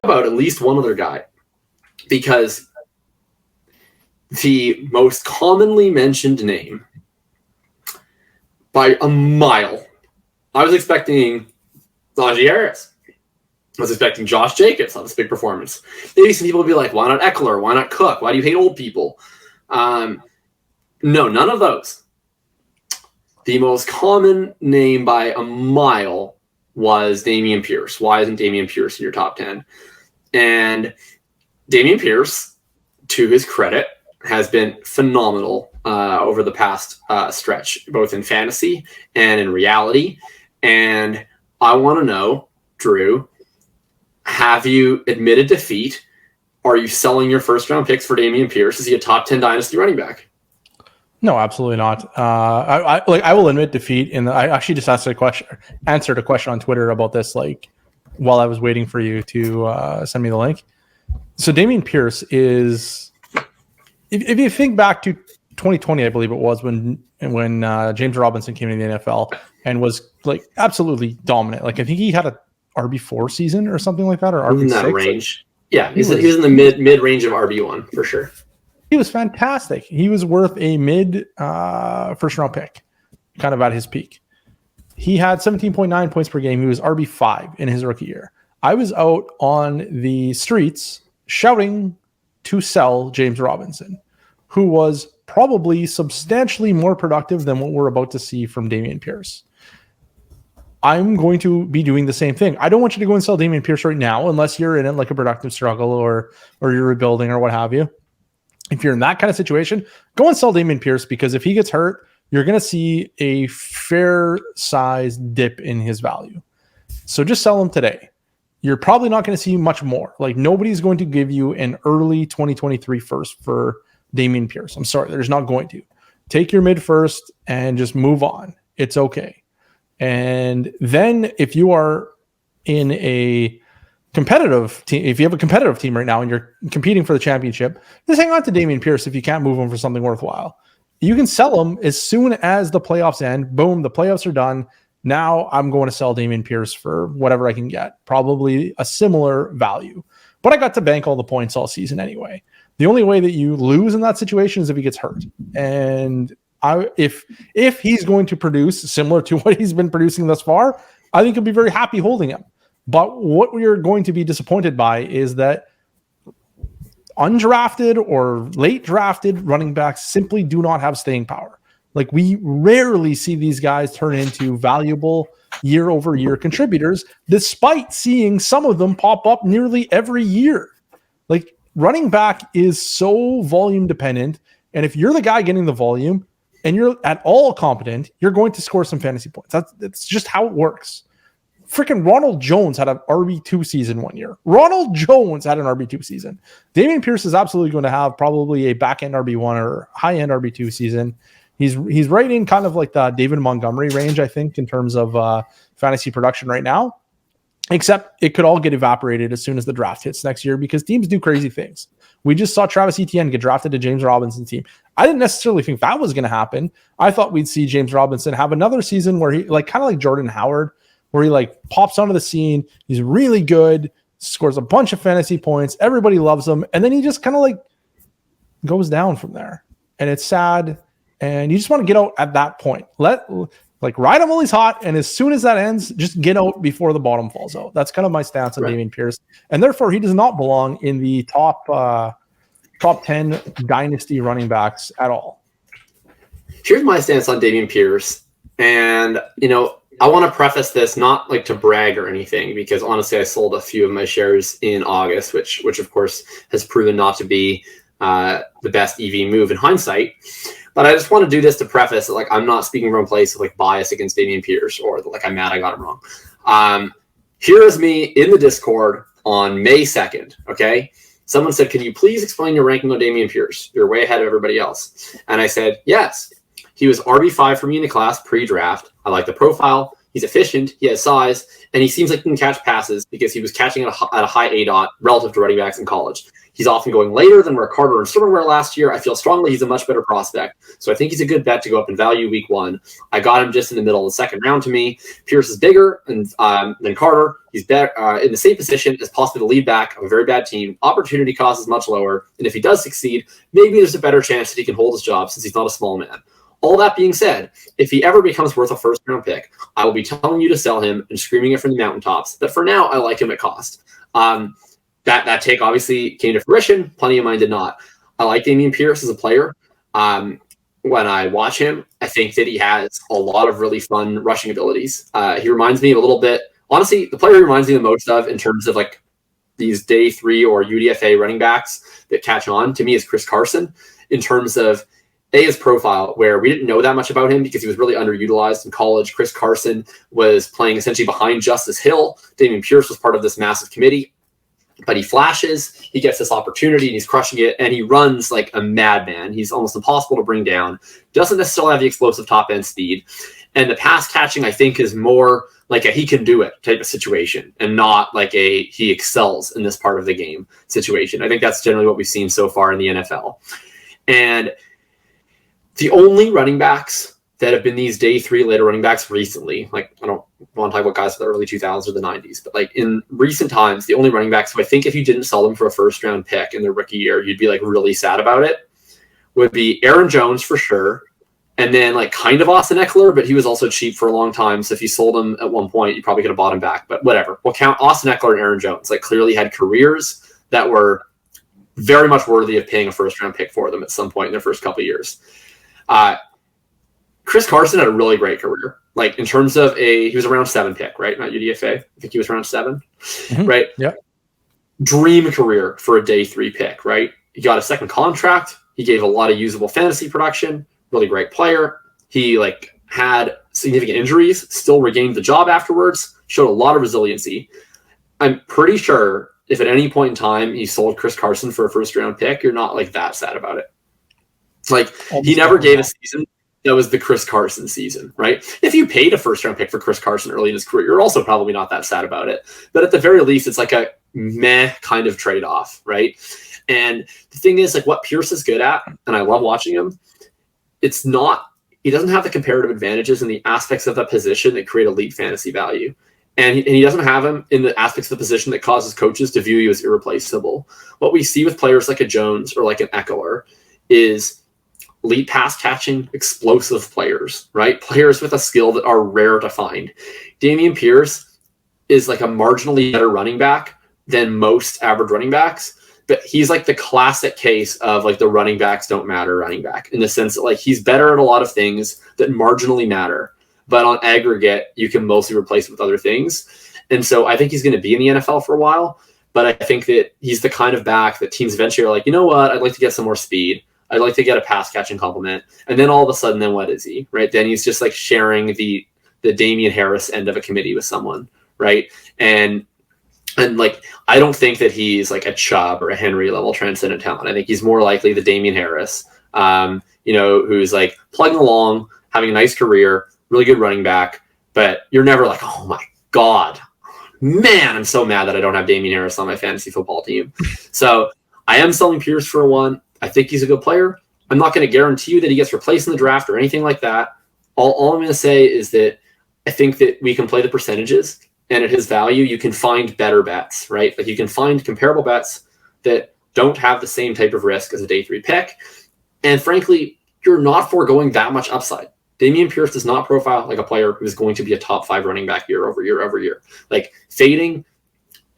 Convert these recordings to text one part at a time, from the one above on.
about at least one other guy, because the most commonly mentioned name by a mile, I was expecting Najee Harris. I was expecting Josh Jacobs on this big performance. Maybe some people would be like, why not Eckler? Why not Cook? Why do you hate old people? No, none of those. The most common name by a mile was Damian Pierce. Why isn't Damian Pierce in your top 10? And Damian Pierce, to his credit, has been phenomenal over the past stretch, both in fantasy and in reality. And I want to know, Drew, have you admitted defeat? Are you selling your first-round picks for Damien Pierce? Is he a top 10 dynasty running back? No, absolutely not. I will admit defeat. And I actually just answered a question on Twitter about this, like while I was waiting for you to send me the link. So Damien Pierce is, if you think back to 2020, I believe it was when James Robinson came into the NFL and was like absolutely dominant. Like I think he had a RB4 season or something like that, or RB6. In that range. Yeah, he was in the mid range of RB1 for sure. He was fantastic. He was worth a mid first round pick, kind of at his peak. He had 17.9 points per game. He was RB5 in his rookie year. I was out on the streets shouting to sell James Robinson, who was probably substantially more productive than what we're about to see from Damien Pierce. I'm going to be doing the same thing. I don't want you to go and sell Damien Pierce right now unless you're in it like a productive struggle or you're rebuilding or what have you. If you're in that kind of situation, go and sell Damien Pierce, because if he gets hurt, you're going to see a fair size dip in his value. So just sell him today. You're probably not going to see much more. Like nobody's going to give you an early 2023 first for Damien Pierce. I'm sorry, there's not going to. Take your mid first and just move on. It's okay. And then if you are in a competitive team, if you have a competitive team right now and you're competing for the championship, just hang on to Damien Pierce if you can't move him for something worthwhile. You can sell him as soon as the playoffs end. Boom, the playoffs are done. Now I'm going to sell Damien Pierce for whatever I can get, probably a similar value. But I got to bank all the points all season anyway. The only way that you lose in that situation is if he gets hurt. And if he's going to produce similar to what he's been producing thus far, I think you'll be very happy holding him. But what we are going to be disappointed by is that undrafted or late drafted running backs simply do not have staying power. Like we rarely see these guys turn into valuable year-over-year contributors, despite seeing some of them pop up nearly every year. Like running back is so volume dependent. And if you're the guy getting the volume and you're at all competent, you're going to score some fantasy points. That's just how it works. Freaking Ronald Jones had an RB2 season one year. Ronald Jones had an RB2 season. Damien Pierce is absolutely going to have probably a back-end RB1 or high-end RB2 season. He's right in kind of like the David Montgomery range, I think, in terms of fantasy production right now. Except it could all get evaporated as soon as the draft hits next year because teams do crazy things. We just saw Travis Etienne get drafted to James Robinson's team. I didn't necessarily think that was going to happen. I thought we'd see James Robinson have another season where he, like kind of like Jordan Howard, where he like pops onto the scene. He's really good, scores a bunch of fantasy points. Everybody loves him. And then he just kind of like goes down from there. And it's sad. And you just want to get out at that point. Ride him while he's hot. And as soon as that ends, just get out before the bottom falls out. That's kind of my stance on Damien Pierce. And therefore he does not belong in the top 10 dynasty running backs at all. Here's my stance on Damien Pierce. And, I want to preface this not like to brag or anything, because honestly, I sold a few of my shares in August, which of course has proven not to be the best EV move in hindsight. But I just want to do this to preface that, like, I'm not speaking from a place of like bias against Damien Pierce or like I'm mad I got him wrong. Here is me in the Discord on May 2nd. Okay. Someone said, can you please explain your ranking on Damien Pierce? You're way ahead of everybody else. And I said, yes. He was RB5 for me in the class pre-draft. I like the profile, He's efficient. He has size, and he seems like he can catch passes because he was catching at a high ADOT relative to running backs in college. He's often going later than where Carter and Sterling were last year. I feel strongly he's a much better prospect. So I think he's a good bet to go up in value week 1. I got him just in the middle of the second round to me. Pierce is bigger than Carter. He's better in the same position as possibly the lead back of a very bad team. Opportunity cost is much lower. And if he does succeed, maybe there's a better chance that he can hold his job since he's not a small man. All that being said, if he ever becomes worth a first-round pick, I will be telling you to sell him and screaming it from the mountaintops. But for now, I like him at cost. That take obviously came to fruition. Plenty of mine did not. I like Damien Pierce as a player. When I watch him, I think that he has a lot of really fun rushing abilities. He reminds me a little bit, honestly, the player he reminds me the most of in terms of like these day 3 or UDFA running backs that catch on to me is Chris Carson in terms of his profile, where we didn't know that much about him because he was really underutilized in college. Chris Carson was playing essentially behind Justice Hill. Damien Pierce was part of this massive committee, but he flashes, he gets this opportunity, and he's crushing it, and he runs like a madman. He's almost impossible to bring down, doesn't necessarily have the explosive top-end speed, and the pass catching, I think, is more like a he can do it type of situation and not like a he excels in this part of the game situation. I think that's generally what we've seen so far in the NFL. And the only running backs that have been these day 3 later running backs recently, like I don't want to talk about guys from the early 2000s or the 90s, but like in recent times, the only running backs who I think if you didn't sell them for a first round pick in their rookie year, you'd be like really sad about it, would be Aaron Jones for sure. And then like kind of Austin Eckler, but he was also cheap for a long time. So if you sold him at one point, you probably could have bought him back, but whatever. We'll count Austin Eckler and Aaron Jones, like clearly had careers that were very much worthy of paying a first round pick for them at some point in their first couple of years. Chris Carson had a really great career. Like in terms of he was a round 7 pick, right? Not UDFA. I think he was round 7, right? Yeah. Dream career for a day 3 pick, right? He got a second contract. He gave a lot of usable fantasy production. Really great player. He like had significant injuries, still regained the job afterwards, showed a lot of resiliency. I'm pretty sure if at any point in time he sold Chris Carson for a first round pick, you're not like that sad about it. Like he never gave a season that was the Chris Carson season, right? If you paid a first round pick for Chris Carson early in his career, you're also probably not that sad about it. But at the very least, it's like a meh kind of trade-off, right? And the thing is, like what Pierce is good at, and I love watching him, he doesn't have the comparative advantages in the aspects of that position that create elite fantasy value. And he doesn't have him in the aspects of the position that causes coaches to view you as irreplaceable. What we see with players like a Jones or like an Eckler is elite pass catching, explosive players, right? Players with a skill that are rare to find. Damien Pierce is like a marginally better running back than most average running backs, but he's like the classic case of like the running backs don't matter running back in the sense that like he's better at a lot of things that marginally matter, but on aggregate, you can mostly replace it with other things. And so I think he's going to be in the NFL for a while, but I think that he's the kind of back that teams eventually are like, you know what? I'd like to get some more speed. I'd like to get a pass catching compliment. And then all of a sudden, then what is he, right? Then he's just like sharing the Damian Harris end of a committee with someone, right? And like, I don't think that he's like a Chubb or a Henry level transcendent talent. I think he's more likely the Damian Harris, who's like plugging along, having a nice career, really good running back, but you're never like, oh my God, man, I'm so mad that I don't have Damian Harris on my fantasy football team. So I am selling Pierce for one. I think he's a good player. I'm not going to guarantee you that he gets replaced in the draft or anything like that. All I'm going to say is that I think that we can play the percentages, and at his value, you can find better bets, right? Like you can find comparable bets that don't have the same type of risk as a day 3 pick. And frankly, you're not foregoing that much upside. Damien Pierce does not profile like a player who is going to be a top 5 running back year over year over year. Like fading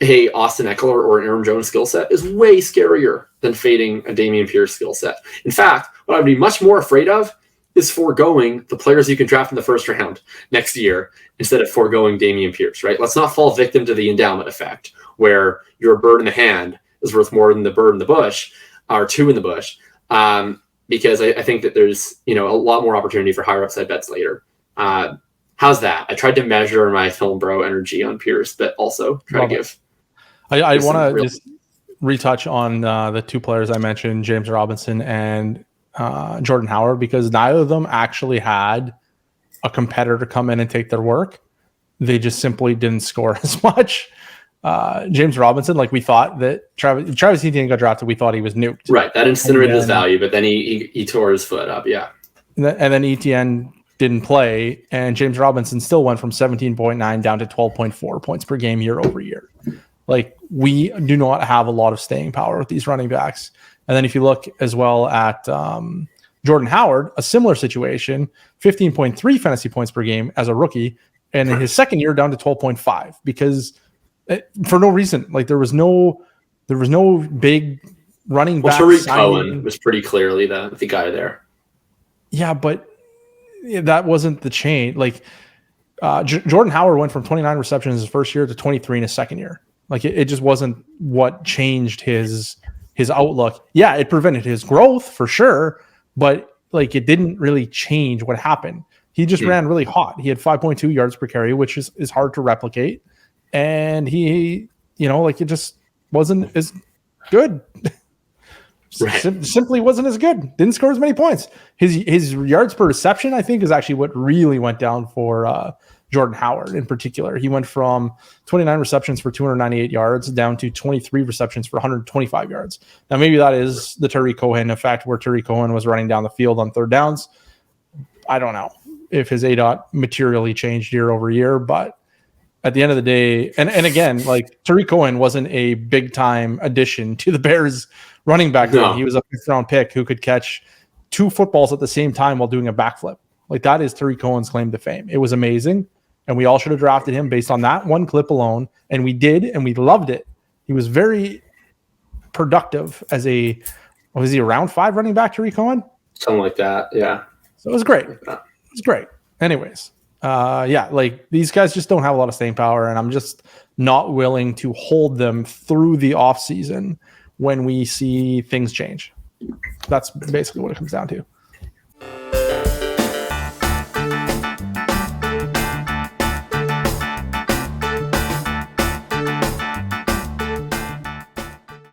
a Austin Eckler or an Aaron Jones skill set is way scarier than fading a Damien Pierce skill set. In fact, what I'd be much more afraid of is foregoing the players you can draft in the first round next year instead of foregoing Damien Pierce, right? Let's not fall victim to the endowment effect where your bird in the hand is worth more than the bird in the bush or 2 in the bush. Because I think that there's, a lot more opportunity for higher upside bets later. How's that? I tried to measure my film bro energy on Pierce, but also try to give. I want to just retouch on the 2 players I mentioned, James Robinson and Jordan Howard, because neither of them actually had a competitor come in and take their work. they just simply didn't score as much. James Robinson, like we thought that Travis Etienne got drafted, we thought he was nuked. Right, that incinerated his value, but then he tore his foot up. Yeah, and then Etienne didn't play, and James Robinson still went from 17.9 down to 12.4 points per game year over year. Like, we do not have a lot of staying power with these running backs. And then if you look as well at Jordan Howard, a similar situation, 15.3 fantasy points per game as a rookie, and in his second year down to 12.5 because for no reason. Like, there was no big running back. Tariq Cohen was pretty clearly the guy there. Yeah, but that wasn't the chain. Like, Jordan Howard went from 29 receptions his first year to 23 in his second year. Like, it just wasn't what changed his outlook. Yeah, it prevented his growth for sure, but like, it didn't really change what happened. He just ran really hot. He had 5.2 yards per carry, which is hard to replicate. And he, it just wasn't as good. Right. Simply wasn't as good. Didn't score as many points. His yards per reception, I think, is actually what really went down for Jordan Howard in particular. He went from 29 receptions for 298 yards down to 23 receptions for 125 yards. Now, maybe that is the Tariq Cohen effect, where Tariq Cohen was running down the field on third downs. I don't know if his ADOT materially changed year over year, but at the end of the day, and again, like, Tariq Cohen wasn't a big time addition to the Bears running back. No. He was a fifth round pick who could catch 2 footballs at the same time while doing a backflip. Like, that is Tariq Cohen's claim to fame. It was amazing, and we all should have drafted him based on that one clip alone, and we did, and we loved it. He was very productive as was he a round 5 running back, Tariq Cohen? Something like that, yeah. So it was great. It was great. Anyways, like, these guys just don't have a lot of staying power, and I'm just not willing to hold them through the offseason when we see things change. That's basically what it comes down to.